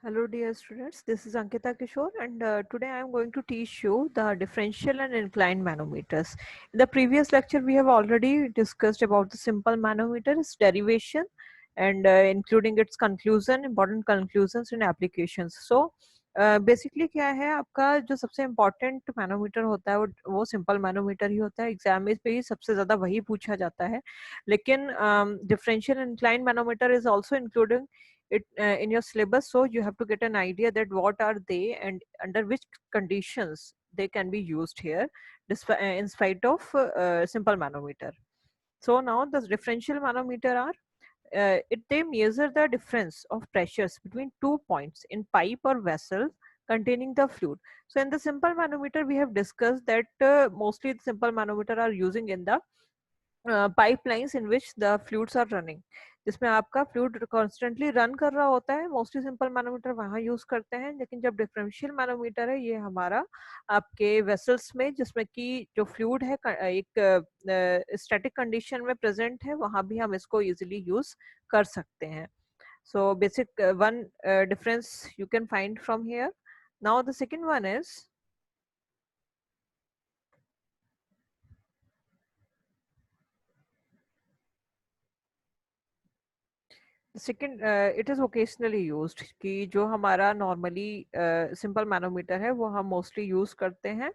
Hello dear students, this is Ankita Kishore and today I am going to teach you the differential and inclined manometers. In the previous lecture we have already discussed about the simple manometer, its derivation and including its conclusion, important conclusions and applications. So basically क्या है आपका जो सबसे important manometer होता है वो simple manometer ही होता है. एग्जाम में पे ही सबसे ज़्यादा वही पूछा जाता है. लेकिन differential incline manometer is also including it in your syllabus, so you have to get an idea that what are they and under which conditions they can be used here in spite of simple manometer. So now the differential manometer are they measure the difference of pressures between 2 points in pipe or vessel containing the fluid. So in the simple manometer we have discussed that mostly the simple manometer are using in the pipelines in which the fluids are running, जिसमें आपका fluid constantly run कर रहा होता है. Mostly simple manometer वहाँ use करते हैं. लेकिन जब डिफरेंशियल मैनोमीटर है ये हमारा आपके वेसल्स में जिसमें कि जो फ्लूइड है एक स्टैटिक कंडीशन में प्रेजेंट है वहाँ भी हम इसको इजीली यूज कर सकते हैं. So basic one difference you can find from here. Now the second one is second it is occasionally used कि जो हमारा नॉर्मली सिंपल मैनोमीटर है वो हम मोस्टली यूज़ करते हैं.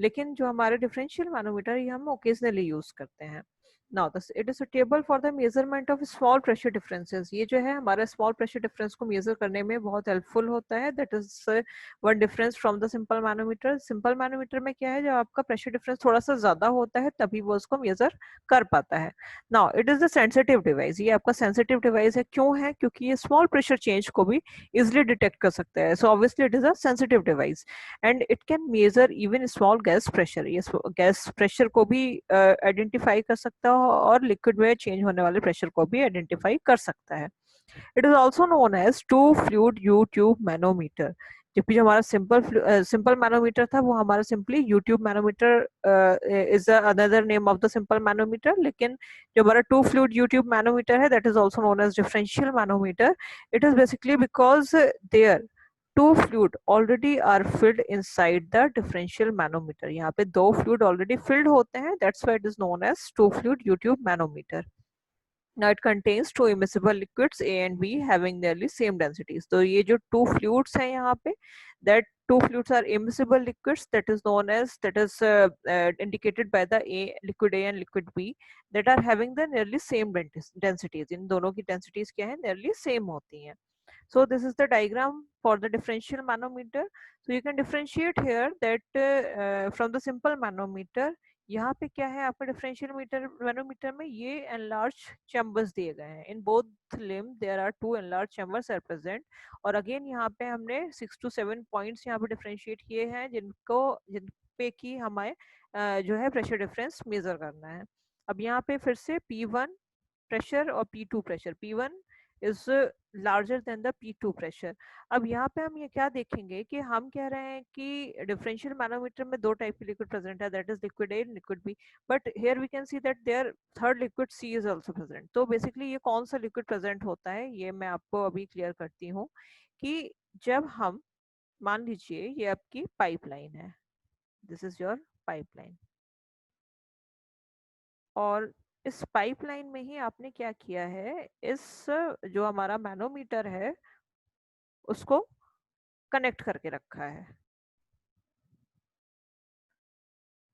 लेकिन जो हमारे डिफरेंशियल मैनोमीटर ये हम ओकेजनली यूज़ करते हैं. Now this it is suitable for the measurement of small pressure differences. ये जो है हमारा स्मॉल प्रेशर डिफरेंस को मेजर करने में बहुत हेल्पफुल होता है. That is one difference from the simple manometer. Simple manometer में क्या है जब आपका प्रेशर डिफरेंस थोड़ा सा ज्यादा होता है तभी वो उसको मेजर कर पाता है. Now it is the sensitive device. ये आपका सेंसिटिव डिवाइस है. क्यों है? क्योंकि ये स्मॉल प्रेशर चेंज को भी इजिली डिटेक्ट कर सकता है. So obviously it is a sensitive device and it can measure even small gas pressure. ये गैस प्रेशर को भी आइडेंटिफाई कर सकता है और लिक्विड में चेंज होने वाले प्रेशर को भी आइडेंटिफाई कर सकता है. It is also known as two fluid U tube manometer. जबकि जो हमारा सिंपल मैनोमीटर था वो हमारा simply U tube manometer is another name of the simple manometer. लेकिन जो हमारा टू फ्लूइड यूट्यूब मैनोमीटर है that is also known as differential manometer. It is basically because there two fluid already are filled inside the differential manometer. यहाँ पे दो fluid already filled होते हैं. That's why it is known as two fluid U tube manometer. Now it contains two immiscible liquids A and B having nearly same densities. तो ये जो two fluids हैं यहाँ पे, that two fluids are immiscible liquids, that is known as, that is indicated by the liquid A and liquid B, that are having the nearly same densities. इन दोनों की densities क्या है? Nearly same होती हैं. So this is the diagram for the differential manometer. So you can differentiate here that from the simple manometer. यहाँ पे क्या है आपका डिफरेंशियल मैनोमीटर में ये एनलार्ज चैम्बर्स दिए गए हैं. In both limb there are two enlarge chambers are present. और अगेन यहाँ पे हमने 6 to 7 पॉइंट्स यहाँ पे डिफरेंशिएट किए हैं जिन पे की हमें जो है प्रेशर डिफरेंस मेजर करना है. अब यहाँ पे फिर से P1 प्रेशर और P2 pressure. P1 is larger than the P2 pressure. अब यहाँ पे हम ये क्या देखेंगे कि हम कह रहे हैं कि डिफरेंशियल मैनोमीटर में दो टाइप की लिक्विड प्रेजेंट है, that is liquid A, liquid B. But here we can see that there third liquid C is also present. तो बेसिकली ये कौन सा लिक्विड प्रेजेंट होता है ये मैं आपको अभी क्लियर करती हूँ कि जब हम मान लीजिए ये आपकी पाइपलाइन है, दिस इज योर पाइपलाइन, और इस पाइपलाइन में ही आपने क्या किया है, इस जो हमारा मैनोमीटर है उसको कनेक्ट करके रखा है.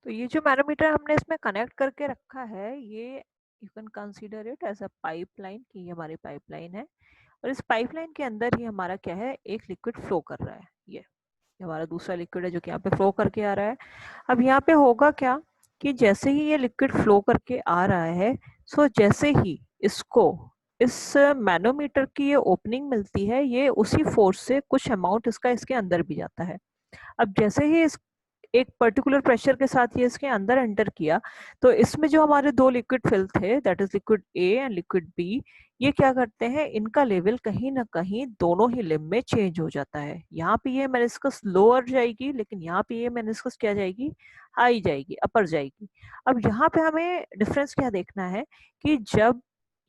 तो ये जो मैनोमीटर हमने इसमें कनेक्ट करके रखा है ये you can consider it as a pipeline कि ये हमारी पाइपलाइन है. और इस पाइपलाइन के अंदर ही हमारा क्या है, एक लिक्विड फ्लो कर रहा है. ये हमारा दूसरा लिक्विड है जो कि यहाँ पे फ्लो करके आ रहा है. अब यहाँ पे होगा क्या कि जैसे ही ये लिक्विड फ्लो करके आ रहा है, सो जैसे ही इसको इस मैनोमीटर की ये ओपनिंग मिलती है, ये उसी फोर्स से कुछ अमाउंट इसका इसके अंदर भी जाता है. अब जैसे ही इस एक पर्टिकुलर प्रेशर के साथ ये इसके अंदर एंटर किया, तो इसमें जो हमारे दो लिक्विड फिल थे, that is liquid A and liquid B, ये क्या करते हैं, इनका लेवल कहीं ना कहीं दोनों ही लिम्ब में चेंज हो जाता है. यहाँ पे ये मेनिस्कस लोअर जाएगी, लेकिन यहाँ पे ये मेनिस्कस क्या जाएगी, हाई जाएगी, अपर जाएगी. अब यहाँ पे हमें डिफरेंस क्या देखना है कि जब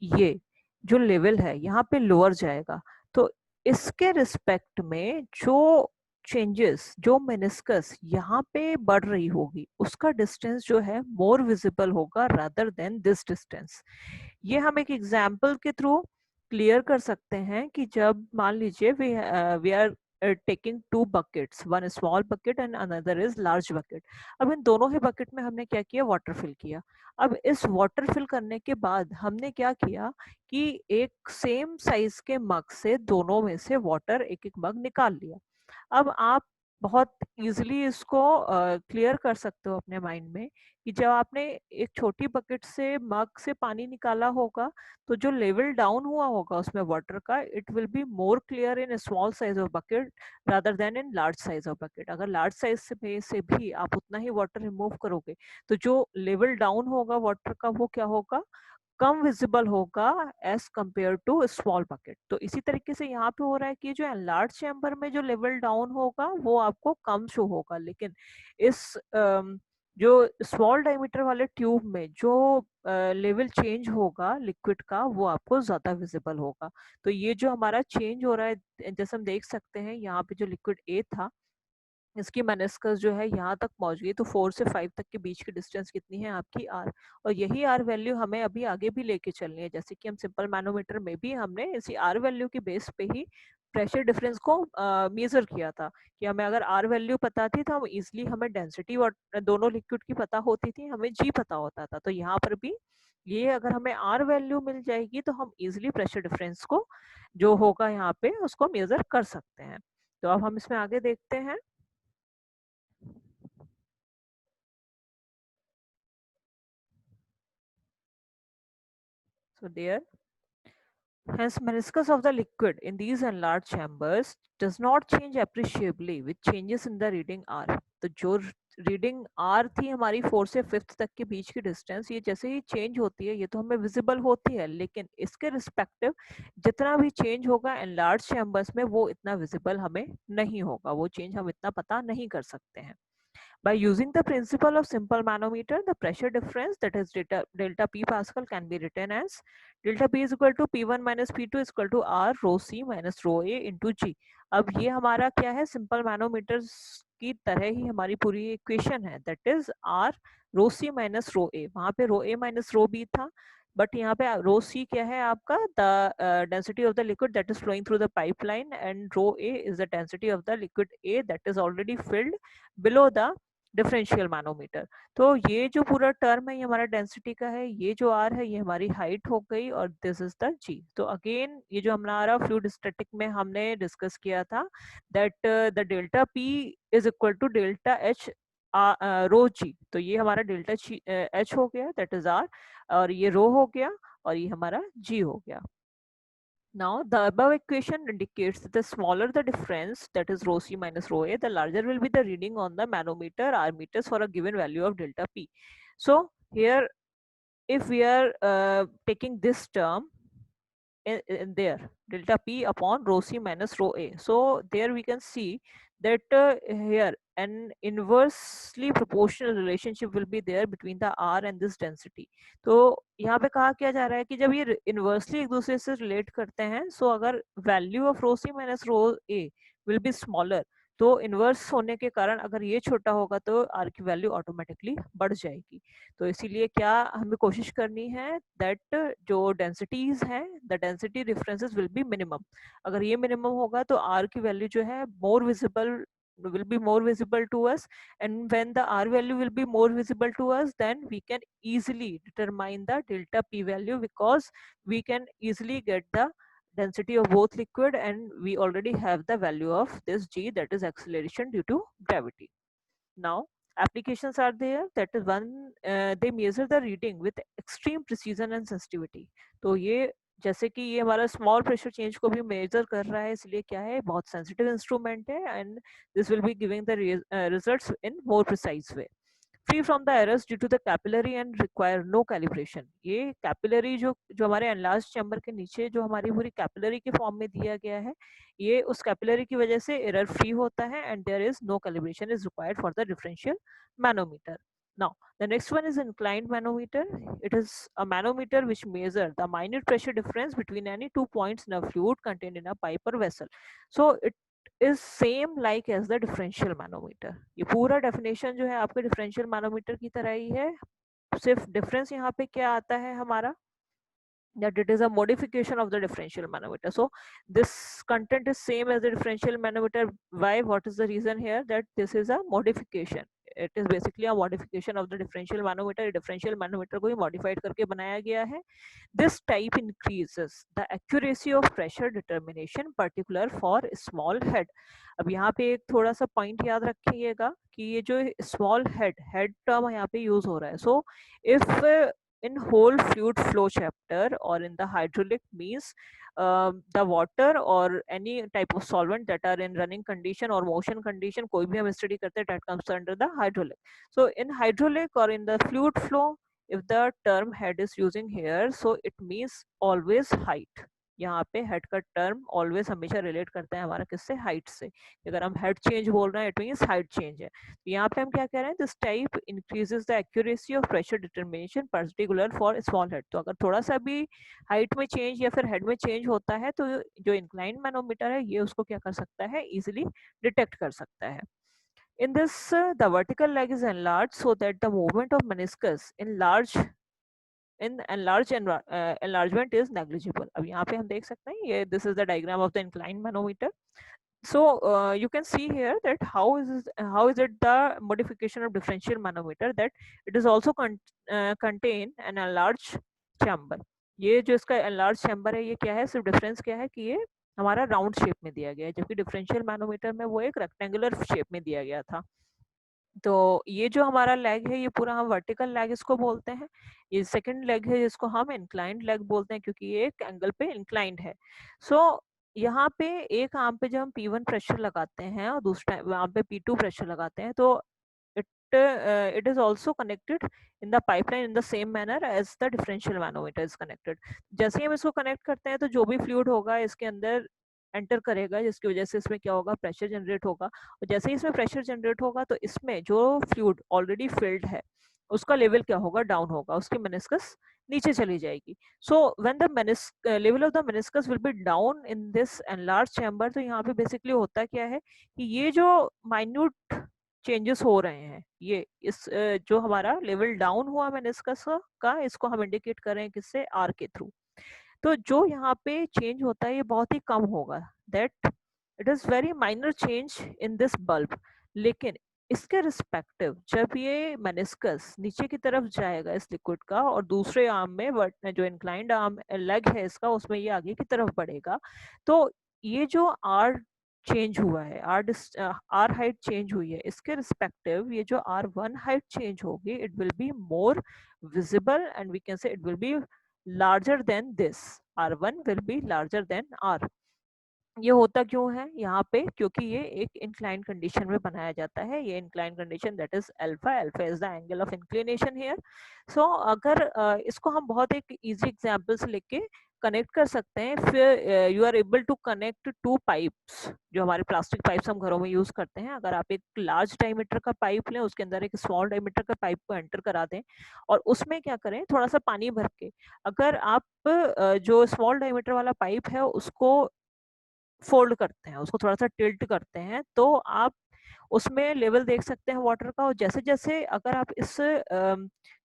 ये जो लेवल है यहाँ पे लोअर जाएगा, तो इसके रिस्पेक्ट में जो चेंजेस, जो मेनिस्कस यहाँ पे बढ़ रही होगी, उसका डिस्टेंस जो है मोर विजिबल होगा रादर देन दिस डिस्टेंस। ये हम एक एग्जाम्पल के थ्रू क्लियर कर सकते हैं कि जब मान लीजिए we are taking two buckets, one small bucket and another is large bucket. अब इन दोनों ही बकेट में हमने क्या किया, वाटर फिल किया। अब इस वाटर फिल करने के बाद हमने क्या किया कि एक सेम साइज के मग से दोनों में से वाटर एक एक मग निकाल लिया। अब आप बहुत इजीली इसको क्लियर कर सकते हो अपने माइंड में कि जब आपने एक छोटी बकेट से मग से पानी निकाला होगा तो जो लेवल डाउन हुआ होगा उसमें वाटर का, it will be more clear in small size of bucket rather then in large size of bucket. अगर लार्ज साइज से भी आप उतना ही वाटर रिमूव करोगे तो जो लेवल डाउन होगा वाटर का वो क्या होगा, कम विजिबल होगा as compare to small bucket. तो इसी तरीके से यहाँ पे हो रहा है कि जो एनलार्ज चैम्बर में जो लेवल डाउन होगा वो आपको कम शो होगा, लेकिन इस जो स्मॉल डायमीटर वाले ट्यूब में जो लेवल चेंज होगा लिक्विड का वो आपको ज्यादा विजिबल होगा। तो ये जो हमारा चेंज हो रहा है, जैसे हम देख सकते हैं यहाँ पे जो लिक्विड ए था इसकी मेनिस्कस जो है यहाँ तक पहुंच गई, तो 4 से 5 तक के बीच की डिस्टेंस कितनी है आपकी आर। और यही आर वैल्यू हमें अभी आगे भी लेके चलनी है, जैसे कि हम सिंपल मैनोमीटर में भी हमने इसी आर वैल्यू की बेस पे ही प्रेशर डिफरेंस को मेजर किया था कि हमें अगर आर वैल्यू पता थी तो हम इजिली, हमें डेंसिटी दोनों लिक्विड की पता होती थी, हमें जी पता होता था। तो यहाँ पर भी ये अगर हमें आर वैल्यू मिल जाएगी तो हम इजिली प्रेशर डिफरेंस को जो होगा यहाँ पे उसको मेजर कर सकते हैं। तो अब हम इसमें आगे देखते हैं। So there, hence meniscus of the liquid in these enlarged chambers does not change appreciably with changes in the reading R. तो जो रीडिंग R थी हमारी 4 से 5th तक के बीच की डिस्टेंस, ये जैसे ही चेंज होती है ये तो हमें विजिबल होती है, लेकिन इसके रिस्पेक्टिव जितना भी चेंज होगा एनलार्ज चैम्बर्स में वो इतना विजिबल हमें नहीं होगा, वो चेंज हम इतना पता नहीं कर सकते हैं। By using the principle of simple manometer, the pressure difference, that is delta P Pascal, can be written as delta P is equal to P1 minus P2 is equal to R rho C minus rho A into G। अब ये हमारा क्या है, simple manometers की तरह ही हमारी पूरी equation है, that is R rho C minus rho A। वहां पे rho A minus rho B था, बट यहाँ पे रो C क्या है आपका, the density of the liquid that is flowing through the pipeline, and rho A is the density of the liquid A that is already filled below the differential manometer. तो ये जो पूरा term है ये हमारा डेंसिटी का है, ये जो आर है ये हमारी हाइट हो गई, और दिस इज द जी। तो अगेन ये जो हमारा फ्लूइड स्टैटिक में हमने डिस्कस किया था that the delta P is equal to delta h rho g. तो ये हमारा डेल्टा एच हो गया दैट इज आर, और ये रो हो गया, और ये हमारा जी हो गया। Now, the above equation indicates that the smaller the difference, that is rho C minus rho A, the larger will be the reading on the manometer R meters for a given value of delta P. So, here, if we are taking this term in there, delta P upon rho C minus rho A. So, there we can see that here an inversely proportional relationship will be there between the R and this density. तो यहाँ पे कहा क्या जा रहा है कि जब ये इनवर्सली एक दूसरे से रिलेट करते हैं, सो अगर value of rho C minus rho A will be smaller, तो इनवर्स होने के कारण अगर ये छोटा होगा तो आर की वैल्यू ऑटोमेटिकली बढ़ जाएगी। तो इसीलिए क्या हमें कोशिश करनी है दैट जो डेंसिटीज हैं, the density differences will be minimum. अगर ये मिनिमम होगा तो आर की वैल्यू जो है more visible will be more visible to us, and when the R value will be more visible to us, then we can easily determine the delta P value, because we can easily get the density of both liquid, and we already have the value of this G, that is acceleration due to gravity. Now applications are there, that is one, they measure the reading with extreme precision and sensitivity। तो ये जैसे कि ये हमारा small pressure change को भी major कर रहा है, इसलिए क्या है बहुत सेंसिटिव इंस्ट्रूमेंट है, and this will be giving the results in more precise way, free from the errors due to the capillary and require no calibration. ये कैपिलरी जो जो हमारे एनलार्ज चैम्बर के नीचे जो हमारी पूरी कैपिलरी के फॉर्म में दिया गया है, ये उस कैपिलरी की वजह से एरर फ्री होता है, and there is no calibration is required for the differential manometer. Now, the next one is inclined manometer. It is a manometer which measures the minute pressure difference between any 2 points in a fluid contained in a pipe or vessel. So it is same like as the differential manometer. ये पूरा definition जो है आपके differential manometer की तरह ही है, सिर्फ difference यहाँ पे क्या आता है हमारा, that it is a modification of the differential manometer. So this content is same as the differential manometer. Why? What is the reason here? That this is a modification. It is basically a modification of the differential manometer. Differential manometer को ही modified करके बनाया गया है. This type increases the accuracy of pressure determination, particular for small head. अब यहाँ पे एक थोड़ा सा पॉइंट याद रखिएगा कि ये जो स्मॉल हेड टर्म यहाँ पे यूज हो रहा है. So if in whole fluid flow chapter or in the hydraulic means the water or any type of solvent that are in running condition or motion condition, कोई भी हम study करते हैं, that comes under the hydraulic. So in hydraulic or in the fluid flow, if the term head is using here, so it means always height. यहाँ पे head का term always हमेशा relate करता है हमारा किससे, हाइट से. अगर हम हेड चेंज बोल रहे हैं इट मींस हाइट चेंज है. तो यहाँ पे हम क्या कह रहे हैं, this type increases the accuracy of pressure determination particular for small head. तो अगर थोड़ा सा भी हाइट में चेंज या फिर हेड में चेंज होता है तो जो इंक्लाइन मैनोमीटर है ये उसको क्या कर सकता है, इजिली डिटेक्ट कर सकता है. In this, the vertical leg is enlarged so that the movement of meniscus in enlargement is negligible. अब यहाँ पे हम देख सकते हैं ये this is the diagram of the inclined manometer. So you can see here that how is it the modification of differential manometer, that it is also contain an enlarged chamber. ये जो इसका enlarged chamber है ये क्या है, सिर्फ difference क्या है कि ये हमारा राउंड शेप में दिया गया है, जबकि डिफरेंशियल मैनोमीटर में वो एक रेक्टेंगुलर शेप में दिया गया था. तो ये जो हमारा लेग है ये पूरा हम वर्टिकल लेग इसको बोलते हैं. ये सेकंड लेग है जिसको हम इंक्लाइंड लेग बोलते हैं क्योंकि ये एक एंगल पे इंक्लाइंड है. सो यहाँ पे एक आर्म पे जब हम P1 प्रेशर लगाते हैं और दूसरा आर्म पे P2 प्रेशर लगाते हैं तो it is also connected in the pipeline in the same manner as the differential manometer is connected. जैसे ही हम इसको कनेक्ट करते हैं तो जो भी फ्लूइड होगा इसके अंदर एंटर करेगा जिसकी वजह से इसमें क्या होगा, प्रेशर जनरेट होगा. और जैसे ही इसमें प्रेशर जनरेट होगा तो इसमें जो फ्लूइड ऑलरेडी फिल्ड है उसका लेवल क्या होगा, डाउन होगा, उसकी मेनिस्कस नीचे चली जाएगी. So when the level of the meniscus will be down in this enlarge chamber, तो यहाँ पे बेसिकली होता क्या है कि ये जो माइन्यूट चेंजेस हो रहे हैं ये इस जो हमारा लेवल डाउन हुआ मेनिस्कस का, इसको हम इंडिकेट कर रहे हैं किससे, आर के थ्रू. तो जो यहाँ पे चेंज होता है ये बहुत ही कम होगा, that it is very minor change in this bulb. लेकिन इसके रिस्पेक्टिव जब ये मेनिस्कस नीचे की तरफ जाएगा इस लिक्विड का और दूसरे आर्म में जो इंक्लाइंड आर्म लेग है इसका उसमें ये आगे की तरफ बढ़ेगा, तो ये जो आर चेंज हुआ है, आर हाइट चेंज हुई है, इसके रिस्पेक्टिव ये जो R1 हाइट चेंज होगी it will be more visible and we can say it will be larger than this. R1 will be larger than R. ये होता क्यों है यहाँ पे, क्योंकि ये एक इंक्लाइन कंडीशन में बनाया जाता है. ये incline condition that is alpha, alpha is the angle of inclination here. So अगर इसको हम बहुत एक इजी एग्जांपल से लेके कनेक्ट कर सकते हैं, फिर you are able to connect two pipes. जो हमारे प्लास्टिक पाइप्स हम घरों में यूज करते हैं, अगर आप एक लार्ज डायमीटर का पाइप लें उसके अंदर एक स्मॉल डायमीटर का पाइप को एंटर करा दें और उसमें क्या करें, थोड़ा सा पानी भर के, अगर आप जो स्मॉल डायमीटर वाला पाइप है उसको फोल्ड करते हैं, उसको थोड़ा सा टिल्ट करते हैं, तो आप उसमें लेवल देख सकते हैं वाटर का. और जैसे जैसे अगर आप इस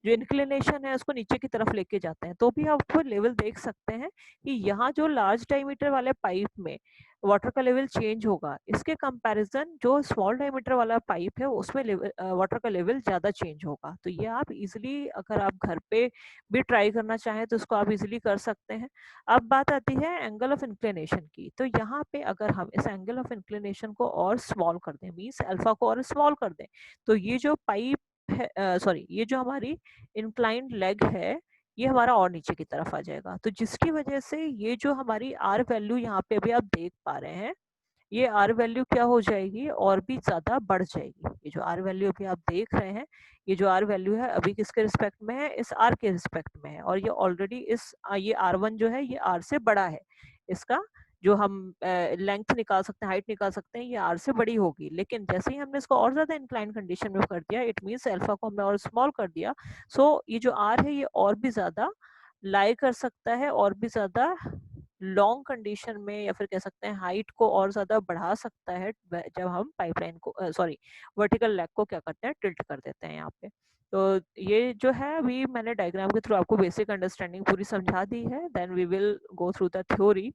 जो इंक्लिनेशन है उसको नीचे की तरफ लेके जाते हैं तो भी आप लेवल देख सकते हैं कि यहाँ जो लार्ज डायमीटर वाले पाइप में वाटर का लेवल चेंज होगा, इसके कंपैरिजन जो स्मॉल डायमीटर वाला पाइप है उसमें वाटर का लेवल ज्यादा चेंज होगा. तो ये आप इजिली अगर आप घर पे भी ट्राई करना चाहें तो इसको आप इजिली कर सकते हैं. अब बात आती है एंगल ऑफ इंक्लिनेशन की. तो यहाँ पे अगर हम इस एंगल ऑफ इंक्लिनेशन को और स्मॉल कर दें, मींस अल्फा को और स्मॉल कर दें, तो ये जो पाइप है, सॉरी, ये जो हमारी इंक्लाइंड लेग है ये हमारा और नीचे की तरफ आ जाएगा. तो जिसकी वजह से ये जो हमारी आर वैल्यू यहाँ पे अभी आप देख पा रहे हैं, ये आर वैल्यू क्या हो जाएगी, और भी ज्यादा बढ़ जाएगी. ये जो आर वैल्यू अभी आप देख रहे हैं, ये जो आर वैल्यू है अभी किसके रिस्पेक्ट में है, इस आर के रिस्पेक्ट में है. और ये ऑलरेडी इस ये R1 जो है ये आर से बड़ा है, इसका जो हम लेंथ निकाल सकते हैं, हाइट निकाल सकते हैं, ये आर से बड़ी होगी। लेकिन जैसे ही हमने इसको और ज्यादा इंक्लाइन कंडीशन में कर दिया, इट मीन्स अल्फा को हमने और स्मॉल कर दिया, सो ये जो आर है ये और भी ज्यादा लाई कर सकता है, और भी ज्यादा लॉन्ग कंडीशन में, या फिर कह सकते हैं हाइट को और ज्यादा बढ़ा सकता है जब हम पाइपलाइन को सॉरी वर्टिकल लेग को क्या करते हैं, टिल्ट कर देते हैं यहाँ पे। तो ये जो है अभी मैंने डायग्राम के थ्रू आपको बेसिक अंडरस्टैंडिंग पूरी समझा दी है। Then we will go through the theory.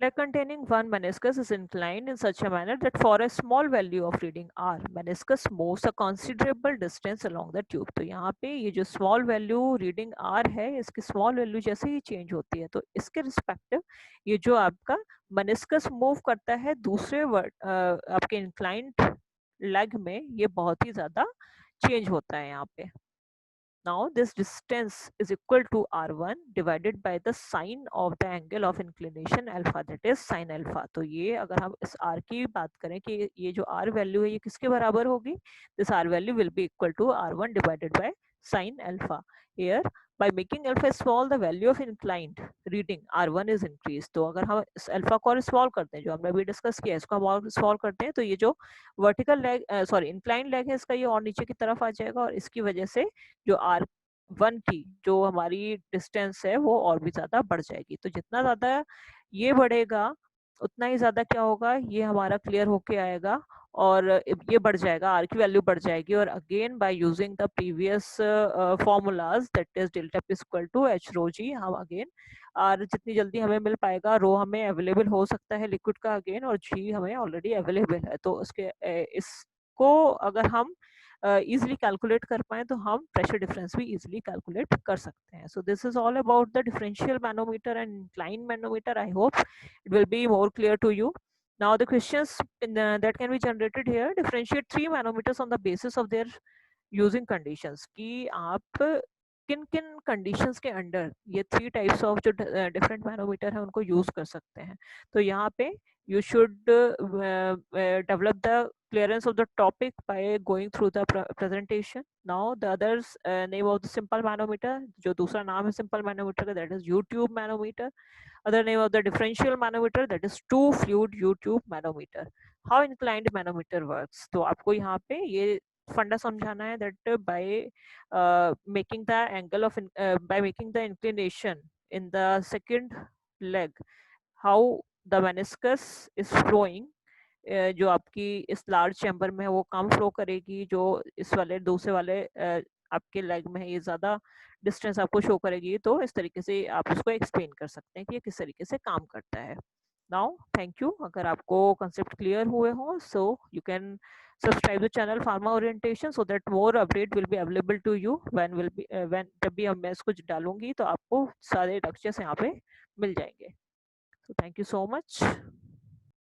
Leg containing one meniscus is inclined in such a manner that for a small value of reading R, meniscus moves a considerable distance along the tube. तो यहाँ पे ये जो small value reading R है, इसकी small value जैसे ही change होती है, तो इसके respective ये जो आपका meniscus move करता है दूसरे आपके inclined leg में, ये बहुत ही ज़्यादा change होता है यहाँ पे। Now this distance is equal to r1 divided by the sine of the angle of inclination alpha, that is sin alpha. तो ये अगर हम इस r की बात करें कि ये जो r वैल्यू है ये किसके बराबर होगी, this r value will be equal to r1 divided by sin alpha. Here by making alpha small the value of inclined reading r1 is increased. तो अगर हम इस अल्फा को और स्मॉल करते हैं, जो हमने अभी डिस्कस किया, इसको हम और स्मॉल करते हैं, तो ये जो vertical leg sorry incline leg है इसका ये और नीचे की तरफ आ जाएगा, और इसकी वजह से जो R1 की जो हमारी डिस्टेंस है वो और भी ज्यादा बढ़ जाएगी। तो जितना ज्यादा ये बढ़ेगा उतना ही ज्यादा क्या होगा, ये हमारा क्लियर होके आएगा और ये बढ़ जाएगा, आर की वैल्यू बढ़ जाएगी। और again by using the previous formulas, that is delta P equal to h rho g, हम अगेन आर जितनी जल्दी हमें मिल पाएगा, रो हमें अवेलेबल हो सकता है लिक्विड का अगेन, और जी हमें ऑलरेडी अवेलेबल है। तो उसके इसको अगर हम इजिली कैलकुलेट कर पाए तो हम प्रेशर डिफरेंस भी इजिली कैलकुलेट कर सकते हैं। So this is all about the differential manometer and incline manometer. I hope it will be more clear to you. Now the questions that can be generated here: differentiate three manometers on the basis of their using conditions, कि आप किन किन conditions के under ये three types of जो different manometer है उनको use कर सकते हैं। तो यहाँ पे you should develop the clearance of the topic by going through the presentation. Now the others name of the simple manometer, जो दूसरा नाम है simple manometer का, that is U-tube manometer. Other name of the differential manometer, that is two fluid U-tube manometer. How inclined manometer works, तो आपको यहाँ पे ये फंडा समझाना है that making the angle of by making the inclination in the second leg, how the meniscus is flowing, जो आपकी इस लार्ज चैम्बर में है वो कम फ्लो करेगी, जो इस वाले दूसरे वाले आपके लेग में है ये ज्यादा डिस्टेंस आपको शो करेगी। तो इस तरीके से आप उसको एक्सप्लेन कर सकते हैं कि ये किस तरीके से काम करता है। Now thank you. अगर आपको कंसेप्ट क्लियर हुए हो, so you can subscribe the channel Pharma Orientation, so that more update will be available to you when जब भी मैं इसको डालूंगी तो आपको सारे लेक्चर्स यहाँ पे मिल जाएंगे। So thank you so much.